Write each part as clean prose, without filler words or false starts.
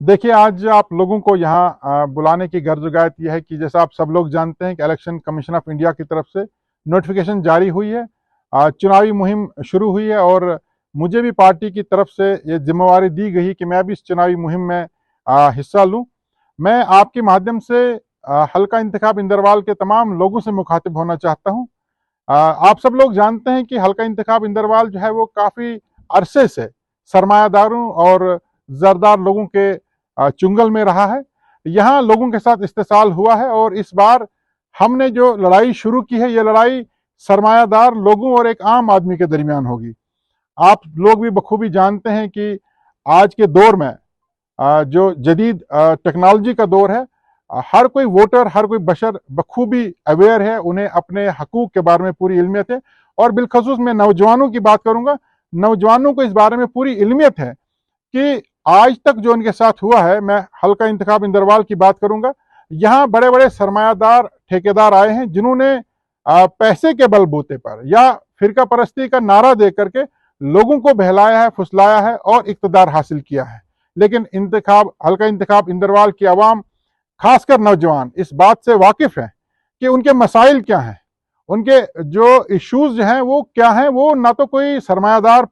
देखिए, आज आप लोगों को यहाँ बुलाने की गर्ज-ओ-गायत यह है कि जैसा आप सब लोग जानते हैं कि इलेक्शन कमीशन ऑफ इंडिया की तरफ से नोटिफिकेशन जारी हुई है। चुनावी मुहिम शुरू हुई है और मुझे भी पार्टी की तरफ से ये ज़िम्मेवारी दी गई कि मैं भी इस चुनावी मुहिम में हिस्सा लूँ। मैं आपके माध्यम से हल्का इंतखाब इंदरवाल के तमाम लोगों से मुखातिब होना चाहता हूँ। आप सब लोग जानते हैं कि हल्का इंतखाब इंदरवाल जो है वो काफ़ी अरसे से सरमायादारों और ज़रदार लोगों के चुंगल में रहा है। यहाँ लोगों के साथ इस्तेसाल हुआ है और इस बार हमने जो लड़ाई शुरू की है, ये लड़ाई सरमायादार लोगों और एक आम आदमी के दरमियान होगी। आप लोग भी बखूबी जानते हैं कि आज के दौर में जो जदीद टेक्नोलॉजी का दौर है, हर कोई वोटर, हर कोई बशर बखूबी अवेयर है, उन्हें अपने हकूक के बारे में पूरी इल्मियत है। और बिलखसूस मैं नौजवानों की बात करूंगा, नौजवानों को इस बारे में पूरी इल्मियत है कि आज तक जो उनके साथ हुआ है। मैं हल्का इंतखाब इंदरवाल की बात करूंगा। यहाँ बड़े बड़े सरमायादार ठेकेदार आए हैं जिन्होंने पैसे के बलबूते पर या फिरका परस्ती का नारा दे करके लोगों को बहलाया है, फुसलाया है और इक्तदार हासिल किया है। लेकिन हल्का इंतखाब इंदरवाल की आवाम, खासकर नौजवान, इस बात से वाकिफ है कि उनके मसाइल क्या हैं, उनके जो इश्यूज जो हैं वो क्या हैं। वो ना तो कोई सरमायादार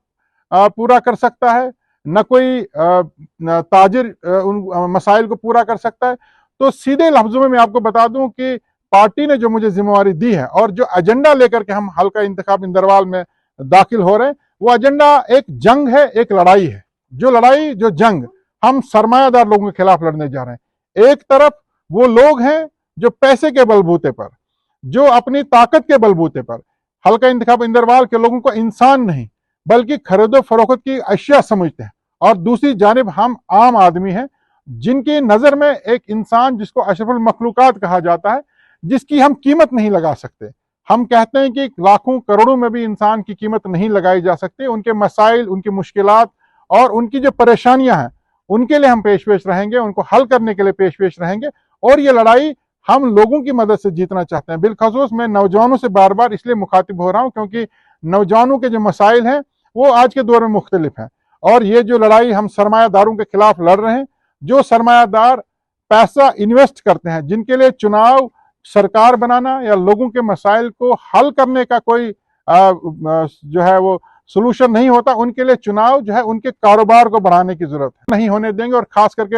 पूरा कर सकता है, न कोई ताजिर उन मसाइल को पूरा कर सकता है। तो सीधे लफ्जों में मैं आपको बता दूं कि पार्टी ने जो मुझे जिम्मेवारी दी है और जो एजेंडा लेकर के हम हल्का इंतखाब इंदरवाल में दाखिल हो रहे हैं, वो एजेंडा एक जंग है, एक लड़ाई है। जो जंग हम सरमायादार लोगों के खिलाफ लड़ने जा रहे हैं। एक तरफ वो लोग हैं जो पैसे के बलबूते पर, जो अपनी ताकत के बलबूते पर हल्का इंतखाब इंदरवाल के लोगों को इंसान नहीं बल्कि खरीदो फरोख्त की अशिया समझते हैं। और दूसरी जानिब हम आम आदमी हैं जिनकी नजर में एक इंसान जिसको अशरफुल मखलूकात कहा जाता है, जिसकी हम कीमत नहीं लगा सकते। हम कहते हैं कि लाखों करोड़ों में भी इंसान की कीमत नहीं लगाई जा सकती। उनके मसाइल, उनकी मुश्किलात और उनकी जो परेशानियां हैं, उनके लिए हम पेश रहेंगे, उनको हल करने के लिए पेश रहेंगे। और ये लड़ाई हम लोगों की मदद से जीतना चाहते हैं। बिलखसूस मैं नौजवानों से बार बार इसलिए मुखातिब हो रहा हूं क्योंकि नौजवानों के जो मसाइल हैं वो आज के दौर में मुख्तलिफ हैं। और ये जो लड़ाई हम सरमायादारों के खिलाफ लड़ रहे हैं, जो सरमायादार पैसा इन्वेस्ट करते हैं, जिनके लिए चुनाव सरकार बनाना या लोगों के मसाइल को हल करने का कोई जो है वो सोल्यूशन नहीं होता, उनके लिए चुनाव जो है उनके कारोबार को बढ़ाने की जरूरत है, नहीं होने देंगे। और खास करके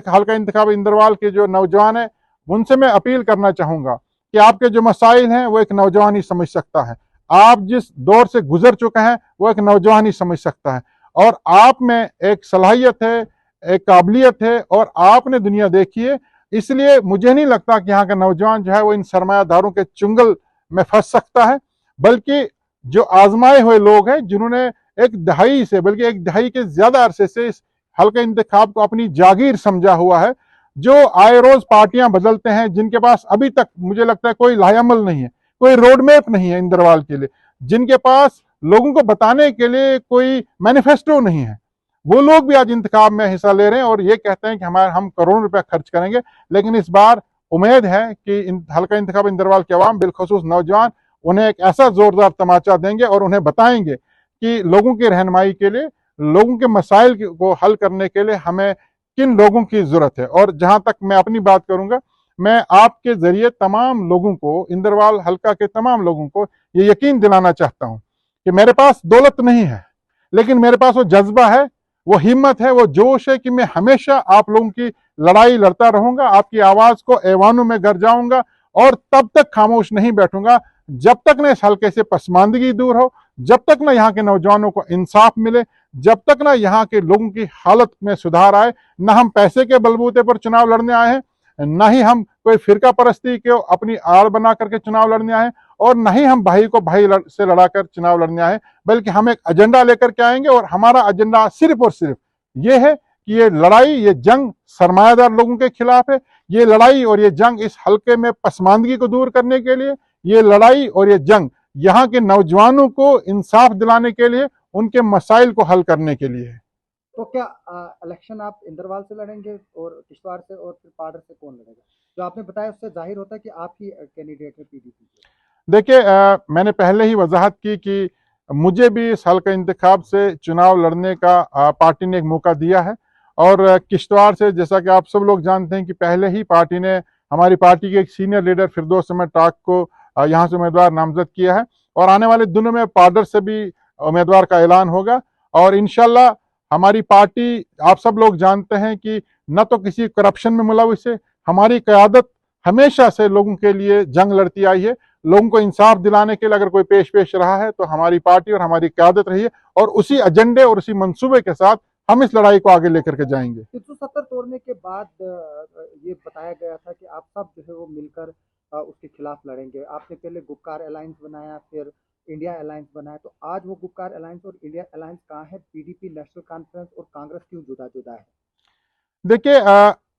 हल्का इंतखाब इंदरवाल के जो नौजवान है, उनसे मैं अपील करना चाहूंगा कि आपके जो मसाइल हैं वो एक नौजवान ही समझ सकता है। आप जिस दौर से गुजर चुके हैं वो एक नौजवान ही समझ सकता है। और आप में एक सलाहियत है, एक काबिलियत है और आपने दुनिया देखी है। इसलिए मुझे नहीं लगता कि यहाँ का नौजवान जो है वो इन सरमायादारों के चुंगल में फंस सकता है। बल्कि जो आजमाए हुए लोग हैं, जिन्होंने एक दहाई से, बल्कि एक दहाई के ज्यादा अरसे से इस हल्के इंतखाब को अपनी जागीर समझा हुआ है, जो आए रोज पार्टियां बदलते हैं, जिनके पास अभी तक मुझे लगता है कोई लाहेअमल नहीं है, कोई रोड मैप नहीं है इंदरवाल के लिए, जिनके पास लोगों को बताने के लिए कोई मैनिफेस्टो नहीं है, वो लोग भी आज इंतखाब में हिस्सा ले रहे हैं और ये कहते हैं कि हम करोड़ों रुपया खर्च करेंगे। लेकिन इस बार उम्मीद है कि हल्का इंतखाब इंदरवाल के अवाम, बिलखसूस नौजवान, उन्हें एक ऐसा जोरदार तमाचा देंगे और उन्हें बताएंगे कि लोगों की रहनुमाई के लिए, लोगों के मसाइल को हल करने के लिए हमें किन लोगों की जरूरत है। और जहां तक मैं अपनी बात करूंगा, मैं आपके जरिए तमाम लोगों को, इंदरवाल हल्का के तमाम लोगों को ये यकीन दिलाना चाहता हूं कि मेरे पास दौलत नहीं है, लेकिन मेरे पास वो जज्बा है, वो हिम्मत है, वो जोश है कि मैं हमेशा आप लोगों की लड़ाई लड़ता रहूंगा, आपकी आवाज को ऐवानों में गरजाऊंगा और तब तक खामोश नहीं बैठूंगा जब तक न इस हल्के से पसमानदगी दूर हो, जब तक न यहाँ के नौजवानों को इंसाफ मिले, जब तक न यहाँ के लोगों की हालत में सुधार आए। न हम पैसे के बलबूते पर चुनाव लड़ने आए हैं, न ही हम कोई फिरका परस्ती को अपनी आड़ बना करके चुनाव लड़ने आए हैं, और न ही हम भाई को भाई से लड़ाकर चुनाव लड़ने आए, बल्कि हम एक एजेंडा लेकर के आएंगे। और हमारा एजेंडा सिर्फ और सिर्फ ये है कि ये लड़ाई, ये जंग सरमायादार लोगों के खिलाफ है। ये लड़ाई और ये जंग इस हल्के में पसमानदगी को दूर करने के लिए, ये लड़ाई और ये जंग यहाँ के नौजवानों को इंसाफ दिलाने के लिए, उनके मसाइल को हल करने के लिए है। तो क्या इलेक्शन आप इंदरवाल से लड़ेंगे और किश्तवाड़ से, और फिर पाडर से कौन लड़ेगा? जो आपने बताया उससे जाहिर होता है कि आप ही कैंडिडेट है पीडीपी के। देखिए, मैंने पहले ही वजाहत की कि मुझे भी इस हल्का इंतखाब से चुनाव लड़ने का पार्टी ने एक मौका दिया है और किश्तवाड़ से जैसा कि आप सब लोग जानते हैं कि पहले ही पार्टी ने हमारी पार्टी के एक सीनियर लीडर फिरदौस अहमद टाक को यहाँ से उम्मीदवार नामजद किया है और आने वाले दिनों में पाडर से भी उम्मीदवार का ऐलान होगा। और इंशाल्लाह हमारी पार्टी, आप सब लोग जानते हैं कि न तो किसी करप्शन में मुलविस है, हमारी क़यादत हमेशा से लोगों के लिए जंग लड़ती आई है। लोगों को इंसाफ दिलाने के लिए अगर कोई पेश रहा है तो हमारी पार्टी और हमारी क़यादत रही है और उसी एजेंडे और उसी मंसूबे के साथ हम इस लड़ाई को आगे लेकर के जाएंगे। 370 तोड़ने के बाद ये बताया गया था कि आप सब जो है वो मिलकर उसके खिलाफ लड़ेंगे। आपने पहले गुपकार अलायंस बनाया, फिर इंडिया अलायंस बनाया, तो आज वो गुपकार अलायंस और इंडिया अलायंस कहाँ है? पीडीपी, नेशनल कॉन्फ्रेंस और कांग्रेस क्यों जुदा जुदा है? देखिए,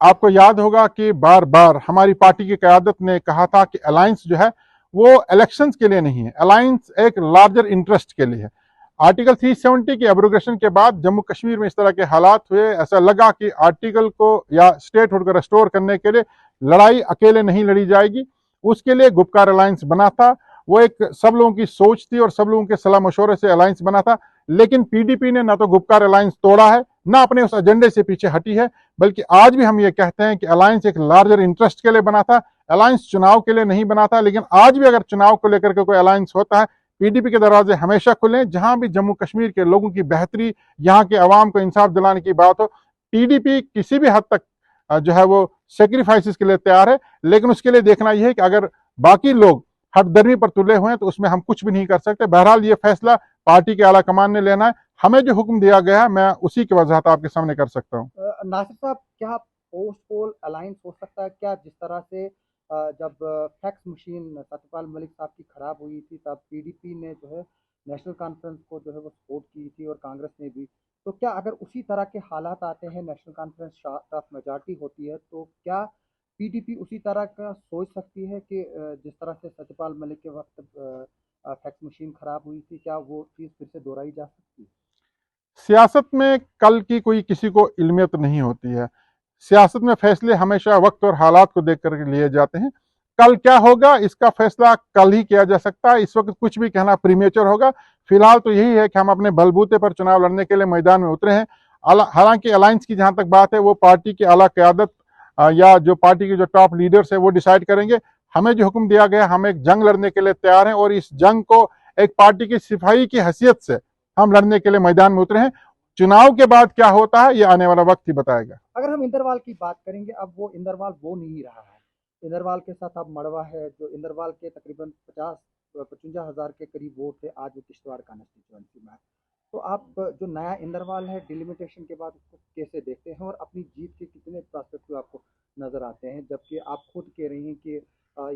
आपको याद होगा कि बार बार हमारी पार्टी की क़यादत ने कहा था कि अलायंस जो है वो इलेक्शंस के लिए नहीं है, अलायंस एक लार्जर इंटरेस्ट के लिए है। आर्टिकल 370 की एब्रोगेशन के बाद जम्मू कश्मीर में इस तरह के हालात हुए, ऐसा लगा कि आर्टिकल को या स्टेटहुड को रेस्टोर करने के लिए लड़ाई अकेले नहीं लड़ी जाएगी। उसके लिए गुपकार अलायंस बना था, वो एक सब लोगों की सोच थी और सब लोगों के सलाह मशवरे से अलायंस बना था। लेकिन पीडीपी ने ना तो गुपकार अलायंस तोड़ा है, ना अपने उस एजेंडे से पीछे हटी है, बल्कि आज भी हम ये कहते हैं कि अलायंस एक लार्जर इंटरेस्ट के लिए बना था, अलायंस चुनाव के लिए नहीं बना था। लेकिन आज भी अगर चुनाव को लेकर के कोई अलायंस होता है, पीडीपी के दरवाजे हमेशा खुले। जहां भी जम्मू कश्मीर के लोगों की बेहतरी, यहाँ के अवाम को इंसाफ दिलाने की बात हो, पीडीपी किसी भी हद तक जो है वो सेक्रीफाइसेस के लिए तैयार है। लेकिन उसके लिए देखना यह है कि अगर बाकी लोग हठधर्मी पर तुले हुए हैं तो उसमें हम कुछ भी नहीं कर सकते। बहरहाल ये फैसला पार्टी के आला कमान ने लेना है, हमें जो हुक्म दिया गया है मैं उसी की वजाहत आपके सामने कर सकता हूँ। नासिर साहब, क्या पोस्ट पोल अलायंस हो सकता है क्या? जिस तरह से जब फैक्स मशीन सत्यपाल मलिक साहब की खराब हुई थी, तब पीडीपी ने जो है नेशनल कॉन्फ्रेंस को जो है वो सपोर्ट की थी और कांग्रेस ने भी। तो क्या अगर उसी तरह के हालात आते हैं, नेशनल कॉन्फ्रेंस टफ मेजॉरिटी होती है, तो क्या पीडीपी उसी तरह का सोच सकती है कि जिस तरह से सत्यपाल मलिक के वक्त फैक्स मशीन खराब हुई थी, क्या वो चीज़ फिर से दोहराई जा सकती है? सियासत में कल की कोई किसी को इल्मियत नहीं होती है। सियासत में फैसले हमेशा वक्त और हालात को देख कर लिए जाते हैं। कल क्या होगा इसका फैसला कल ही किया जा सकता है, इस वक्त कुछ भी कहना प्रीमेचर होगा। फिलहाल तो यही है कि हम अपने बलबूते पर चुनाव लड़ने के लिए मैदान में उतरे हैं। हालांकि अलायंस की जहां तक बात है वो पार्टी की आला क़यादत या जो पार्टी के जो टॉप लीडर्स है वो डिसाइड करेंगे। हमें जो हुक्म दिया गया, हम एक जंग लड़ने के लिए तैयार हैं और इस जंग को एक पार्टी की सिपाही की हैसियत से हम लड़ने के लिए मैदान में उतरे हैं। चुनाव के बाद क्या होता है ये आने वाला वक्त ही बताएगा। अगर हम इंदरवाल की बात करेंगे, अब वो इंदरवाल वो नहीं रहा है। इंदरवाल के साथ अब मड़वा है, जो इंदरवाल के तकरीबन 55,000 के करीब वोट थे, आज वो किश्तवाड़ का कंस्टिट्यूएंसी में है। तो आप जो नया इंदरवाल है, डिलिमिटेशन के बाद उसको कैसे देखते हैं और अपनी जीत के कितने पर्सपेक्टिव आपको नजर आते हैं? जबकि आप खुद कह रही हैं कि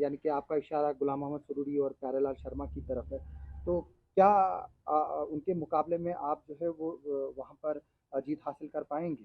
यानी कि आपका इशारा गुलाम मोहम्मद सरूरी और प्यारेलाल शर्मा की तरफ है, तो क्या उनके मुकाबले में आप जो है वो वहाँ पर जीत हासिल कर पाएंगे?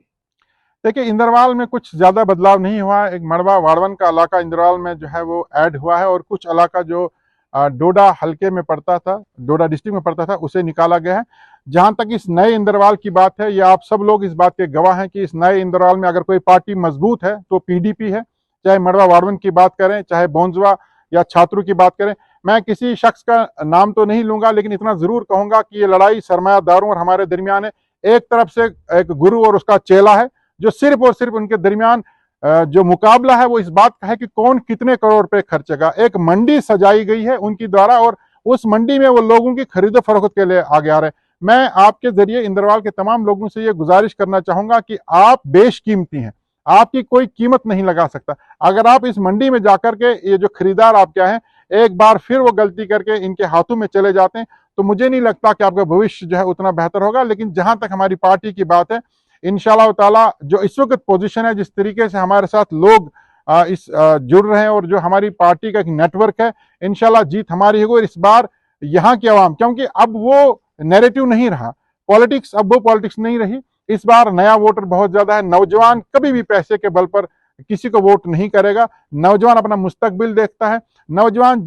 देखिए, इंदरवाल में कुछ ज्यादा बदलाव नहीं हुआ है। एक मड़वा वाड़वन का इलाका इंदरवाल में जो है वो ऐड हुआ है और कुछ इलाका जो डोडा हल्के में पड़ता था, डोडा डिस्ट्रिक्ट में पड़ता था, उसे निकाला गया है। जहां तक इस नए इंदरवाल की बात है, ये आप सब लोग इस बात के गवाह हैं कि इस नए इंदरवाल में अगर कोई पार्टी मजबूत है तो पीडीपी है। चाहे मड़वा वाड़वन की बात करें, चाहे बोंजवा या छात्रों की बात करें। मैं किसी शख्स का नाम तो नहीं लूंगा, लेकिन इतना जरूर कहूंगा कि ये लड़ाई सरमायादारों और हमारे दरमियान है। एक तरफ से एक गुरु और उसका चेला है, जो सिर्फ और सिर्फ उनके दरमियान जो मुकाबला है वो इस बात का है कि कौन कितने करोड़ रुपए खर्चेगा। एक मंडी सजाई गई है उनकी द्वारा और उस मंडी में वो लोगों की खरीदो फरोख्त के लिए आगे आ रहे हैं। मैं आपके जरिए इंदरवाल के तमाम लोगों से ये गुजारिश करना चाहूंगा कि आप बेशकीमती हैं, आपकी कोई कीमत नहीं लगा सकता। अगर आप इस मंडी में जाकर के ये जो खरीदार आप क्या है, एक बार फिर वो गलती करके इनके हाथों में चले जाते हैं तो मुझे नहीं लगता कि आपका भविष्य जो है उतना बेहतर होगा। लेकिन जहां तक हमारी पार्टी की बात है, इंशाल्लाह ताला जो इस वक्त पोजीशन है, जिस तरीके से हमारे साथ लोग जुड़ रहे हैं और जो हमारी पार्टी का एक नेटवर्क है, इंशाल्लाह जीत हमारी होगी। और इस बार यहाँ की आवाम, क्योंकि अब वो नैरेटिव नहीं रहा, पॉलिटिक्स अब वो पॉलिटिक्स नहीं रही। इस बार नया वोटर बहुत ज्यादा है। नौजवान कभी भी पैसे के बल पर किसी को वोट नहीं करेगा। नौजवान अपना मुस्तकबिल देखता है। नौजवान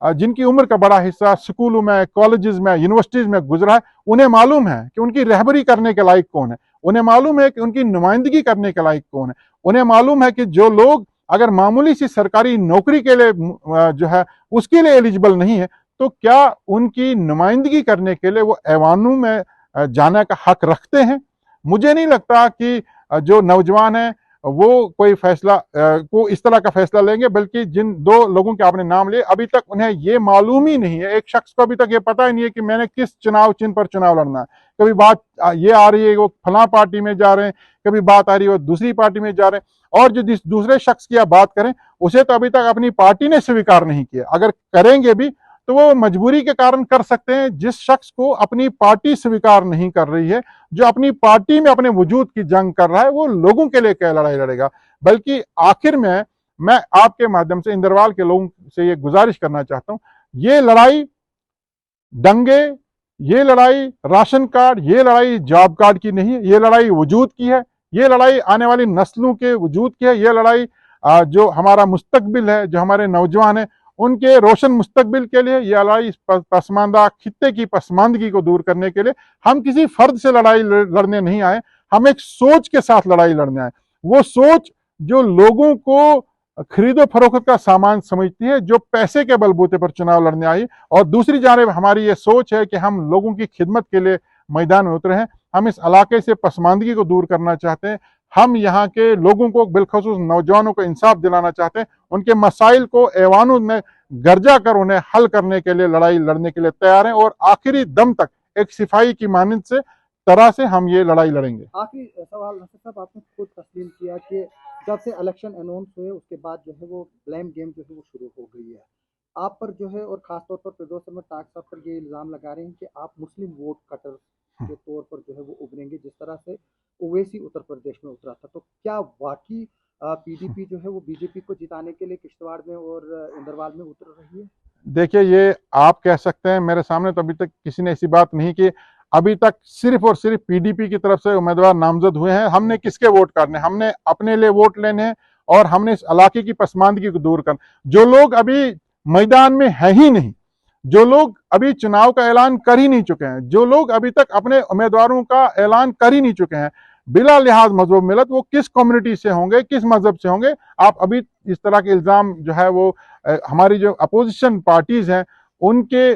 जिनकी उम्र का बड़ा हिस्सा स्कूलों में, कॉलेजेस में, यूनिवर्सिटीज में गुजरा है, उन्हें मालूम है कि उनकी रहबरी करने के लायक कौन है। उन्हें मालूम है कि उनकी नुमाइंदगी करने के लायक कौन है। उन्हें मालूम है कि जो लोग अगर मामूली सी सरकारी नौकरी के लिए जो है उसके लिए एलिजिबल नहीं है, तो क्या उनकी नुमाइंदगी करने के लिए वो ऐवानों में जाने का हक रखते हैं। मुझे नहीं लगता कि जो नौजवान हैं वो कोई फैसला को इस तरह का फैसला लेंगे, बल्कि जिन दो लोगों के आपने नाम लिए अभी तक उन्हें ये मालूम ही नहीं है, एक शख्स को अभी तक ये पता ही नहीं है कि मैंने किस चुनाव चिन्ह पर चुनाव लड़ना है। कभी बात ये आ रही है वो फलां पार्टी में जा रहे हैं, कभी बात आ रही है वो दूसरी पार्टी में जा रहे हैं, और जो दूसरे शख्स की आप बात करें उसे तो अभी तक अपनी पार्टी ने स्वीकार नहीं किया। अगर करेंगे भी तो वो मजबूरी के कारण कर सकते हैं। जिस शख्स को अपनी पार्टी स्वीकार नहीं कर रही है, जो अपनी पार्टी में अपने वजूद की जंग कर रहा है, वो लोगों के लिए क्या लड़ाई लड़ेगा। बल्कि आखिर में मैं आपके माध्यम से इंदरवाल के लोगों से ये गुजारिश करना चाहता हूं, ये लड़ाई दंगे, ये लड़ाई राशन कार्ड, ये लड़ाई जॉब कार्ड की नहीं है, ये लड़ाई वजूद की है, ये लड़ाई आने वाली नस्लों के वजूद की है, ये लड़ाई जो हमारा मुस्तकबिल है, जो हमारे नौजवान है उनके रोशन मुस्तकबिल के लिए, यह लड़ाई पसमानदा खित्ते की पसमानदगी को दूर करने के लिए। हम किसी फर्द से लड़ाई लड़ने नहीं आए, हम एक सोच के साथ लड़ाई लड़ने आए। वो सोच जो लोगों को खरीदो फरोख्त का सामान समझती है, जो पैसे के बलबूते पर चुनाव लड़ने आई, और दूसरी जानिब हमारी ये सोच है कि हम लोगों की खिदमत के लिए मैदान में उतरे हैं। हम इस इलाके से पसमानदगी को दूर करना चाहते हैं। हम यहाँ के लोगों को, बिलखसूस नौजवानों को इंसाफ दिलाना चाहते हैं। उनके मसाइल को ऐवानों में गर्जा कर उन्हें हल करने के लिए लड़ाई लड़ने के लिए तैयार हैं, और आखिरी दम तक एक सिपाही की मानंद से तरह से हम ये लड़ाई लड़ेंगे। आखिरी सवाल नसर साहब, आपने खुद तस्लीम किया कि जब से इलेक्शन अनाउंस हुए उसके बाद जो है वो ब्लेम गेम जो है वो शुरू हो गई है आप पर जो है, और खासतौर पर फिरदौस अहमद ताक साहब पर ये इल्ज़ाम लगा रहे हैं कि आप मुस्लिम वोट कटर के तौर पर जो है वो उभरेंगे, जिस तरह से ओवैसी उत्तर प्रदेश में उतरा था। तो क्या वाकई पीडीपी जो है वो बीजेपी को जिताने के लिए किश्तवाड़ में और इंदरवाल में उतर रही है? देखिए, ये आप कह सकते हैं, मेरे सामने तो अभी तक किसी ने ऐसी बात नहीं की। अभी तक सिर्फ और सिर्फ पीडीपी की तरफ से उम्मीदवार नामजद हुए हैं। हमने किसके वोट करने, हमने अपने लिए वोट लेने हैं, और हमने इस इलाके की पसमानदगी को दूर करना। जो लोग अभी मैदान में है ही नहीं, जो लोग अभी चुनाव का ऐलान कर ही नहीं चुके हैं, जो लोग अभी तक अपने उम्मीदवारों का ऐलान कर ही नहीं चुके हैं, बिला लिहाज मजहब मिलत, वो किस कम्युनिटी से होंगे, किस मजहब से होंगे, आप अभी इस तरह के इल्जाम जो है वो हमारी जो अपोजिशन पार्टीज हैं उनके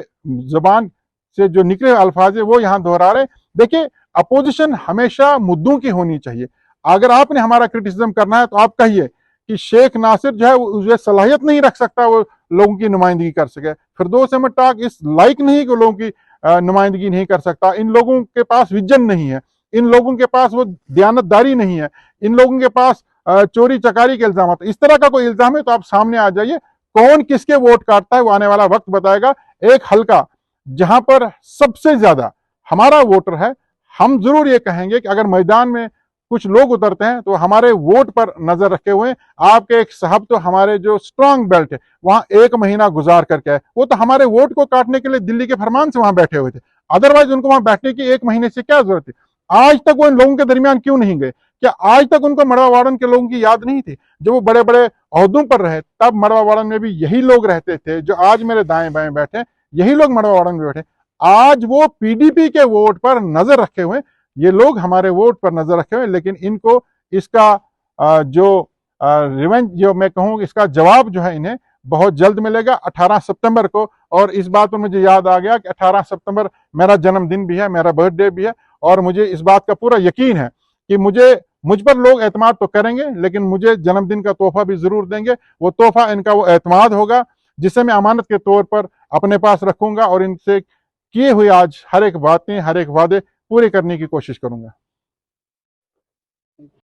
जुबान से जो निकले अल्फाज है वो यहां दोहरा रहे। देखिए, अपोजिशन हमेशा मुद्दों की होनी चाहिए। अगर आपने हमारा क्रिटिसिज्म करना है तो आप कहिए कि शेख नासिर जो है वो सलाहियत नहीं रख सकता वो लोगों की नुमाइंदगी कर सके, फिरदौस अहमद ताक इस लायक नहीं कि लोगों की नुमाइंदगी नहीं कर सकता। इन लोगों के पास विजन नहीं है, इन लोगों के पास वो दयानतदारी नहीं है, इन लोगों के पास चोरी चकारी के इल्जाम। इस तरह का कोई इल्जाम है तो आप सामने आ जाइए, कौन किसके वोट काटता है वो आने वाला वक्त बताएगा। एक हल्का जहां पर सबसे ज्यादा हमारा वोटर है, हम जरूर ये कहेंगे कि अगर मैदान में कुछ लोग उतरते हैं तो हमारे वोट पर नजर रखे हुए। आपके एक साहब तो हमारे जो स्ट्रांग बेल्ट है वहां 1 महीना गुजार करके आए, वो तो हमारे वोट को काटने के लिए दिल्ली के फरमान से वहां बैठे हुए थे। अदरवाइज उनको वहां बैठने की 1 महीने से क्या जरूरत थी? आज तक वो इन लोगों के दरमियान क्यों नहीं गए? क्या आज तक उनको मड़वा वार्डन के लोगों की याद नहीं थी? जब वो बड़े बड़े ओहदों पर रहे तब मड़वा वार्डन में भी यही लोग रहते थे, जो आज मेरे दाएं बाएं बैठे, यही लोग मड़वा वार्डन में बैठे। आज वो पीडीपी के वोट पर नजर रखे हुए, ये लोग हमारे वोट पर नजर रखे हुए, लेकिन इनको इसका जो रिवेंज, जो मैं कहूँ इसका जवाब जो है इन्हें बहुत जल्द मिलेगा 18 सितंबर को। और इस बात पर मुझे याद आ गया कि 18 सितंबर मेरा जन्मदिन भी है, मेरा बर्थडे भी है, और मुझे इस बात का पूरा यकीन है कि मुझ पर लोग एतमाद तो करेंगे, लेकिन मुझे जन्मदिन का तोहफा भी जरूर देंगे। वो तोहफा इनका वो एतमाद होगा जिसे मैं अमानत के तौर पर अपने पास रखूंगा, और इनसे किए हुए आज हर एक बातें, हर एक वादे पूरे करने की कोशिश करूंगा।